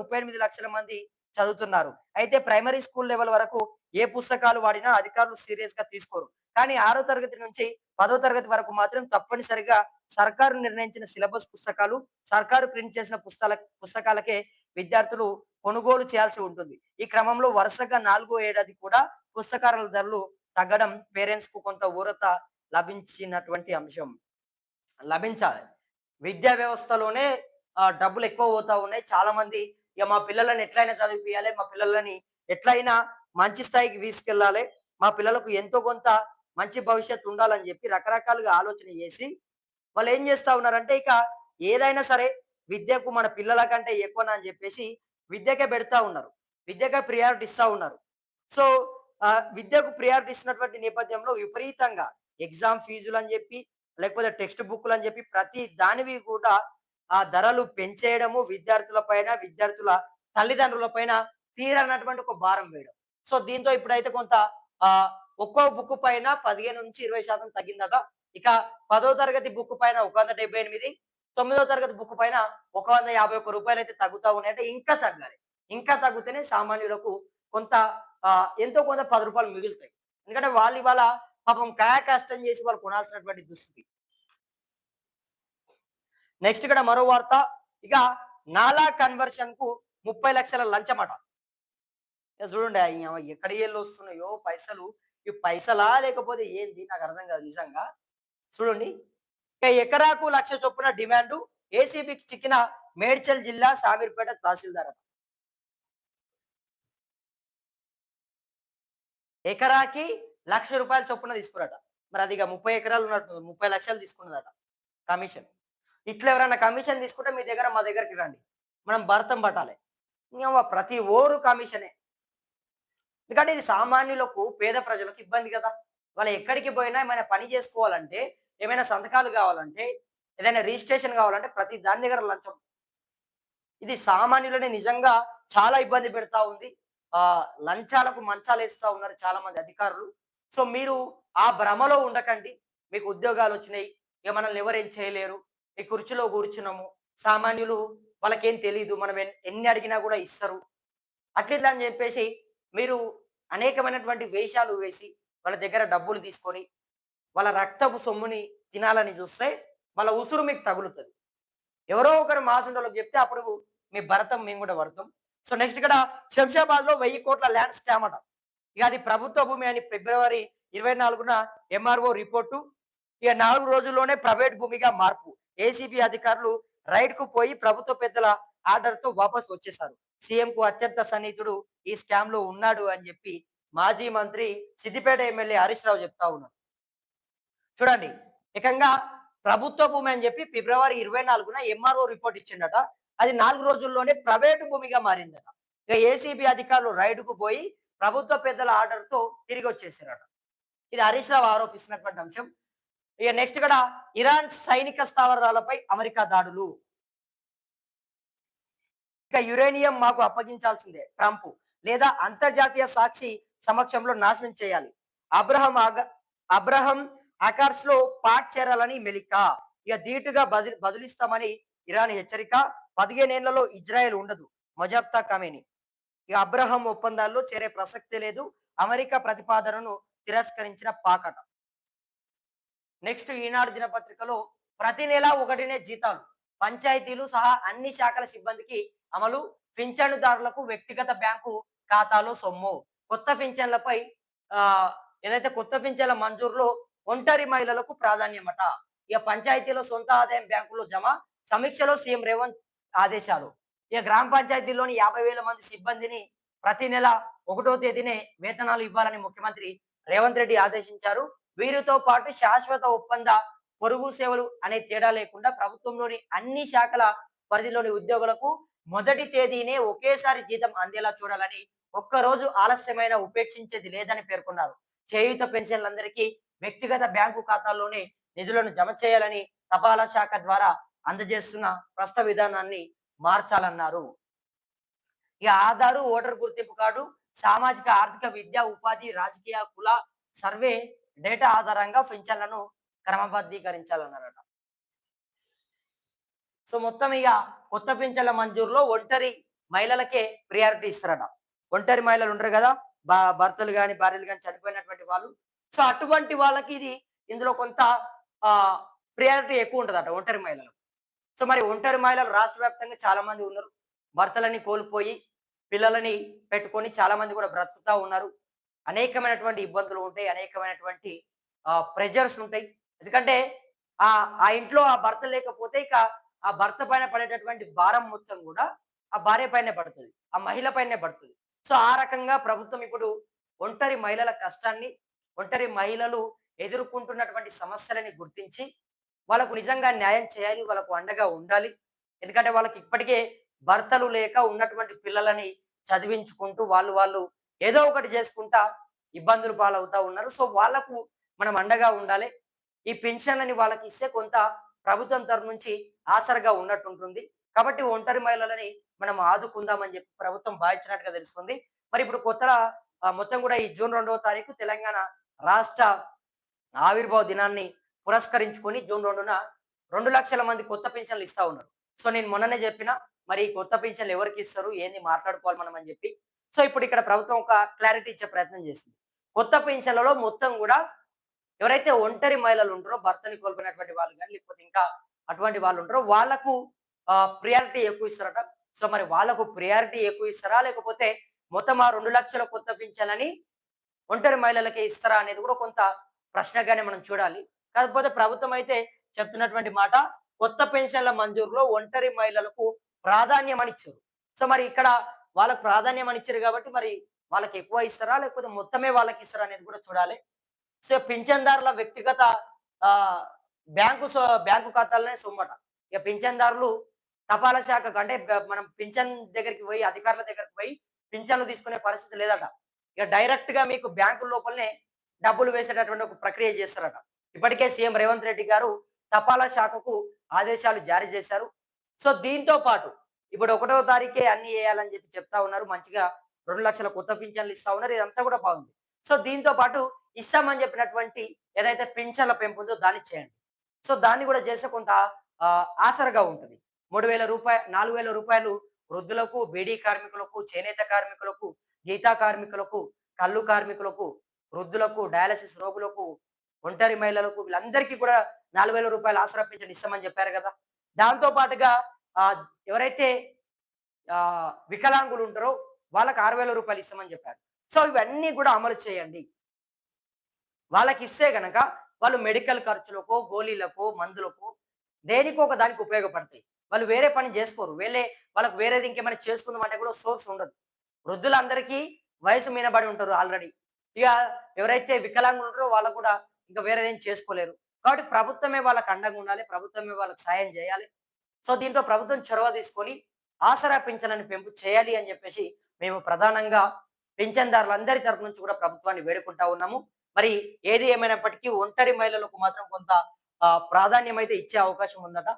38 లక్షల మంది చదువుతున్నారు. అయితే ప్రైమరీ స్కూల్ లెవెల్ వరకు ఏ పుస్తకాలు వాడినా అధికారులు సీరియస్‌గా తీసుకోరు. కానీ 6వ తరగతి నుంచి 10వ తరగతి వరకు మాత్రం తప్పనిసరిగా సర్కారు నిర్ణయించిన సిలబస్ పుస్తకాలు, సర్కారు ప్రింట్ చేసిన పుస్తకాలకే విద్యార్థులు కొనుగోలు చేయాల్సి ఉంటుంది. ఈ క్రమంలో వరుసగా 4గో ఏడాది కూడా పుస్తకాల ధరలు తగ్గడం పేరెంట్స్‌కు కొంత ఊరట లభించినటువంటి అంశం. లభించాలి. విద్యా వ్యవస్థలోనే డబ్బులెక్కువ పోతా ఉన్నాయి. చాలామంది ఇగ మా పిల్లలని ఎట్లైనా చదివిపియాలి, మా పిల్లలని ఎట్లైనా మంచి స్థాయికి తీసుకెళ్ళాలి, మా పిల్లలకు ఎంతో కొంత మంచి భవిష్యత్తు ఉండాలని జెప్పి రకరకాలుగా ఆలోచన జేసి, వాళ్ళేం జేస్తా ఉన్నారంటే ఇక ఏదైనా సరే విద్యకు మన పిల్లల కంటే ఎక్కువనా అని జెప్పేసి విద్యకే బెడతా ఉన్నారు. విద్యకే ప్రియారిటీ ఇస్తా ఉన్నారు. సో, విద్యకు ప్రియారిటీ ఇస్తున్నటువంటి నేపథ్యంలో విపరీతంగా ఎగ్జామ్ ఫీజులని జెప్పి, లేకపోతే టెక్స్ట్ బుక్కులని జెప్పి ప్రతి దానివి కూడా ఆ ధరలు పెంచేయడము విద్యార్థుల పైన, విద్యార్థుల తల్లిదండ్రుల పైన తీరనటువంటి ఒక భారం వేయడం. సో, దీంతో ఇప్పుడైతే కొంత ఆహ్, ఒక్కో బుక్ పైన 15-20% తగ్గిందట. ఇక 10వ తరగతి బుక్ పైన 178, 9వ తరగతి బుక్ పైన రూ. 151 తగ్గుతా ఉన్నాయంటే ఇంకా తగ్గాలి. ఇంకా తగ్గితేనే సామాన్యులకు కొంత ఎంతో కొంత రూ. 10 మిగులుతాయి. ఎందుకంటే వాళ్ళు ఇవాళ పాపం కష్టం చేసి వాళ్ళు కొనాల్సినటువంటి దుస్థితి. నెక్స్ట్ ఇక్కడ మరో వార్త. ఇక నాలా కన్వర్షన్‌కు 30 లక్షల లంచమట. ఇక చూడండి ఎక్కడి ఎళ్ళొస్తున్నాయో పైసలు. ఈ పైసలా లేకపోతే ఏంది నాకు అర్థం కాదు నిజంగా. చూడండి. ఇక ఎకరాకు 1,00,000 చొప్పున డిమాండు. ఏసీబీకి చిక్కిన మేడ్చల్ జిల్లా శామీర్పేట తహసీల్దార్ అట. ఎకరాకి రూ. 1,00,000 చొప్పున తీసుకున్నారట. మరి అది ఇక 30 ఎకరాలు ఉన్నట్టు 30 లక్షలు తీసుకున్నదట కమిషన్. ఇట్లా ఎవరైనా కమిషన్ తీసుకుంటే మీ దగ్గర మా దగ్గరికి రండి. మనం భరతం పట్టాలి. ప్రతి ఓరు కమిషనే. ఎందుకంటే ఇది సామాన్యులకు, పేద ప్రజలకు ఇబ్బంది కదా! వాళ్ళు ఎక్కడికి పోయినా ఏమైనా పని చేసుకోవాలంటే, ఏమైనా సంతకాలు కావాలంటే, ఏదైనా రిజిస్ట్రేషన్ కావాలంటే ప్రతి దాని దగ్గర లంచం. ఇది సామాన్యులని నిజంగా చాలా ఇబ్బంది పెడతా ఉంది. లంచాలకు మంచాలేస్తా ఉన్నారు చాలా మంది అధికారులు. సో, మీరు ఆ భ్రమలో ఉండకండి. మీకు ఉద్యోగాలొచ్చినాయి. ఇక మనల్ని ఎవరేం చేయలేరు. ఈ కుర్చీలో కూర్చున్నాము. సామాన్యులు వాళ్ళకేం తెలీదు. మనం ఎన్ని అడిగినా కూడా ఇస్తరు. అట్లిట్లా అని చెప్పేసి మీరు అనేకమైనటువంటి వేషాలు వేసి, వాళ్ళ దగ్గర డబ్బులు తీసుకొని, వాళ్ళ రక్తపు సొమ్ముని తినాలని చూస్తే, వాళ్ళ ఉసురు మీకు తగులుతది. ఎవరో ఒకరు మాసుంటోళ్ళకి చెప్తే అప్పుడు మీ భరతం మేము కూడా పడతాం. సో, నెక్స్ట్ ఇక్కడ శంషాబాద్‌లో 1000 కోట్ల ల్యాండ్ స్కామ్ అట. ఇక అది ప్రభుత్వ భూమి అని ఫిబ్రవరి 24న ఎంఆర్ఓ రిపోర్టు. ఇక 4 రోజుల్లోనే ప్రైవేట్ భూమిగా మార్పు. ఏసీబీ అధికారులు రైడ్‌కు పోయి ప్రభుత్వ పెద్దల ఆర్డర్‌తో వాపస్ వచ్చేసారు. సీఎంకు అత్యంత సన్నిహితుడు ఈ స్కామ్‌లో ఉన్నాడు అని చెప్పి మాజీ మంత్రి సిద్దిపేట ఎమ్మెల్యే హరీష్ రావు చెప్తా ఉన్నారు. చూడండి. ఏకంగా ప్రభుత్వ భూమి అని చెప్పి ఫిబ్రవరి 24న ఎంఆర్ఓ రిపోర్ట్ ఇచ్చిండట. అది 4 రోజుల్లోనే ప్రైవేటు భూమిగా మారిందట. ఇక ఏసీబీ అధికారులు రైడ్‌కు పోయి ప్రభుత్వ పెద్దల ఆర్డర్‌తో తిరిగొచ్చేసారట. ఇది హరీష్ రావు ఆరోపిస్తున్నటువంటి అంశం. ఇక నెక్స్ట్ ఇక్కడ ఇరాన్ సైనిక స్థావరాలపై అమెరికా దాడులు. ఇక యురేనియం మాకు అప్పగించాల్సిందే ట్రంప్ లేదా అంతర్జాతీయ సాక్షి సమక్షంలో నాశనం చేయాలి. అబ్రహం అబ్రహం అకార్స్ లో పాక్ చేరాలని మెలికా. ఇక ధీటుగా బదులిస్తామని ఇరాన్ హెచ్చరిక. 15 ఏళ్లలో ఇజ్రాయెల్ ఉండదు. మొజాబ్తా కమేని. ఇక అబ్రహం ఒప్పందాల్లో చేరే ప్రసక్తే లేదు. అమెరికా ప్రతిపాదనను తిరస్కరించిన పాక్ అట. నెక్స్ట్ ఈనాడు దినపత్రికలో ప్రతి నెల 1నే జీతాలు. పంచాయతీలు సహా అన్ని శాఖల సిబ్బందికి అమలు. పింఛనుదారులకు వ్యక్తిగత బ్యాంకు ఖాతాలో సొమ్ము. కొత్త పింఛన్లపై ఏదైతే కొత్త పింఛన్ల మంజూరులో ఒంటరి మహిళలకు ప్రాధాన్యమట. ఇక పంచాయతీలో సొంత ఆదాయం బ్యాంకులో జమ. సమీక్షలో సీఎం రేవంత్ ఆదేశాలు. ఇక గ్రామ పంచాయతీలోని 50,000 మంది సిబ్బందిని ప్రతి నెల 1వ తేదీనే వేతనాలు ఇవ్వాలని ముఖ్యమంత్రి రేవంత్ రెడ్డి ఆదేశించారు. వీరితో పాటు శాశ్వత ఒప్పంద పొరుగు సేవలు అనే తేడా లేకుండా ప్రభుత్వంలోని అన్ని శాఖల పరిధిలోని ఉద్యోగులకు మొదటి తేదీనే ఒకేసారి జీతం అందేలా చూడాలని, ఒక్కరోజు ఆలస్యమైన ఉపేక్షించేది లేదని పేర్కొన్నారు. చేయూత పెన్షన్లందరికీ వ్యక్తిగత బ్యాంకు ఖాతాల్లోనే నిధులను జమ చేయాలని, తపాలా శాఖ ద్వారా అందజేస్తున్న ప్రస్తుత విధానాన్ని మార్చాలన్నారు. ఇక ఆధారు, ఓటర్ గుర్తింపు కార్డు, సామాజిక ఆర్థిక విద్య ఉపాధి రాజకీయ కుల సర్వే డేటా ఆధారంగా పింఛన్లను క్రమబద్ధీకరించాలన్నారట. సో మొత్తం ఇక కొత్త పింఛన్ల మంజూరులో ఒంటరి మహిళలకే ప్రియారిటీ ఇస్తారట. ఒంటరి మహిళలు ఉంటారు కదా! భర్తలు గాని, భార్యలు గాని చనిపోయినటువంటి వాళ్ళు. సో, అటువంటి వాళ్ళకి ఇందులో కొంత ప్రియారిటీ ఎక్కువ ఉంటదట ఒంటరి మహిళలకు. సో, మరి ఒంటరి మహిళలు రాష్ట్ర వ్యాప్తంగా చాలా మంది ఉన్నారు. భర్తలని కోల్పోయి, పిల్లలని పెట్టుకొని చాలా మంది కూడా బ్రతుకుతా ఉన్నారు. అనేకమైనటువంటి ఇబ్బందులు ఉంటాయి. అనేకమైనటువంటి ప్రెషర్స్ ఉంటాయి. ఎందుకంటే ఆ ఇంట్లో ఆ భర్త లేకపోతే ఇక ఆ భర్త పైన పడేటటువంటి భారం మొత్తం కూడా ఆ భార్య పైనే పడతది. ఆ మహిళ పైనే పడతది. సో, ఆ రకంగా ప్రభుత్వం ఇప్పుడు ఒంటరి మహిళల కష్టాన్ని, ఒంటరి మహిళలు ఎదుర్కొంటున్నటువంటి సమస్యలని గుర్తించి, వాళ్ళకు నిజంగా న్యాయం చేయాలి. వాళ్ళకు అండగా ఉండాలి. ఎందుకంటే వాళ్ళకి ఇప్పటికే భర్తలు లేక ఉన్నటువంటి పిల్లలని చదివించుకుంటూ వాళ్ళు ఏదో ఒకటి చేసుకుంటా ఇబ్బందులు పాలవుతా ఉన్నారు. సో, వాళ్ళకు మనం అండగా ఉండాలి. ఈ పింఛన్లని వాళ్ళకిస్తే కొంత ప్రభుత్వం తరపు నుంచి ఆసరగా ఉన్నట్టుంటుంది. కాబట్టి ఒంటరి మహిళలని మనం ఆదుకుందామని చెప్పి ప్రభుత్వం భావించినట్టుగా తెలుస్తుంది. మరి ఇప్పుడు కొత్తగా మొత్తం కూడా ఈ జూన్ 2వ తారీఖు తెలంగాణ రాష్ట్ర ఆవిర్భావ దినాన్ని పురస్కరించుకొని జూన్ 2న 2,00,000 మంది కొత్త పింఛన్లు ఇస్తా ఉన్నారు. సో, నేను మొన్ననే చెప్పిన మరి ఈ కొత్త పింఛన్లు ఎవరికి ఇస్తారు? ఏంది మాట్లాడుకోవాలి మనం అని చెప్పి. సో, ఇప్పుడు ఇక్కడ ప్రభుత్వం ఒక క్లారిటీ ఇచ్చే ప్రయత్నం చేసింది. కొత్త పింఛన్లలో మొత్తం కూడా ఎవరైతే ఒంటరి మహిళలు ఉంటారో భర్తని కోల్పోయినటువంటి వాళ్ళు గాని, లేకపోతే ఇంకా అటువంటి వాళ్ళు ఉంటారో వాళ్ళకు ప్రియారిటీ ఎక్కువ ఇస్తారట. సో, మరి వాళ్ళకు ప్రియారిటీ ఎక్కువ ఇస్తారా? లేకపోతే మొత్తం ఆ 2,00,000 కొత్త పింఛన్లని ఒంటరి మహిళలకే ఇస్తారా అనేది కూడా కొంత ప్రశ్నగానే మనం చూడాలి. కాకపోతే ప్రభుత్వం అయితే చెప్తున్నటువంటి మాట కొత్త పెన్షన్ల మంజూరులో ఒంటరి మహిళలకు ప్రాధాన్యం అని ఇచ్చారు. సో, మరి ఇక్కడ వాళ్ళకి ప్రాధాన్యం అని ఇచ్చారు కాబట్టి మరి వాళ్ళకి ఎక్కువ ఇస్తారా? లేకపోతే మొత్తమే వాళ్ళకి ఇస్తారా అనేది కూడా చూడాలి. సో, పింఛన్దారుల వ్యక్తిగత ఆహ్, బ్యాంకు ఖాతాలనే సొమ్మట. ఇక పింఛన్దారులు తపాలా శాఖకు అంటే మనం పింఛన్ దగ్గరికి పోయి అధికారుల దగ్గరికి పోయి పింఛన్లు తీసుకునే పరిస్థితి లేదట. ఇక డైరెక్ట్‌గా మీకు బ్యాంకు లోపలనే డబ్బులు వేసేటటువంటి ఒక ప్రక్రియ చేస్తారట. ఇప్పటికే సీఎం రేవంత్ రెడ్డి గారు తపాలా శాఖకు ఆదేశాలు జారీ చేశారు. సో, దీంతో పాటు ఇప్పుడు 1వ తారీఖే అన్ని ఏయాలని చెప్పి చెప్తా ఉన్నారు. మంచిగా 2,00,000 కొత్త పింఛన్లు ఇస్తా ఉన్నారు. ఇదంతా కూడా బాగుంది. సో, దీంతో పాటు ఇస్తామని చెప్పినటువంటి ఏదైతే పింఛన్ల పెంపు ఉందో దాన్ని చేయండి. సో, దాన్ని కూడా చేస్తే కొంత ఆసరగా ఉంటది. రూ. 4,000 వృద్ధులకు, బీడీ కార్మికులకు, చేనేత కార్మికులకు, గీతా కార్మికులకు, కల్లు కార్మికులకు, వృద్ధులకు, డయాలసిస్ రోగులకు, ఒంటరి మహిళలకు వీళ్ళందరికీ కూడా రూ. 4,000 ఆసరా పింఛన్ ఇస్తామని చెప్పారు కదా! దాంతో పాటుగా ఎవరైతే వికలాంగులు ఉంటారో వాళ్ళకి రూ. 6,000 ఇస్తామని చెప్పారు. సో, ఇవన్నీ కూడా అమలు చేయండి. వాళ్ళకిస్తే గనక వాళ్ళు మెడికల్ ఖర్చులకో, గోలీలకో, మందులకో దేనికో ఒక దానికి ఉపయోగపడతాయి. వాళ్ళు వేరే పని జేసుకోరు. వాళ్ళకి వేరేది ఇంకేమైనా చేసుకుందాం అంటే కూడా సోర్స్ ఉండదు. వృద్ధులందరికీ వయసు మీనబడి ఉంటారు ఆల్రెడీ. ఇగ ఎవరైతే వికలాంగులు ఉంటారో వాళ్ళు కూడా ఇంకా వేరేదేం చేసుకోలేరు. కాబట్టి ప్రభుత్వమే వాళ్ళకి అండగా ఉండాలి. ప్రభుత్వమే వాళ్ళకి సాయం జేయాలి. సో, దీంట్లో ప్రభుత్వం చొరవ తీసుకొని ఆసరా పింఛన్‌లని పెంపు చేయాలి అని జెప్పేసి మేము ప్రధానంగా పింఛన్దారులందరి తరపు నుంచి కూడా ప్రభుత్వాన్ని వేడుకుంటా ఉన్నాము. మరి ఏది ఏమైనప్పటికీ ఒంటరి మహిళలకు మాత్రం కొంత ప్రాధాన్యం అయితే ఇచ్చే అవకాశం ఉందట.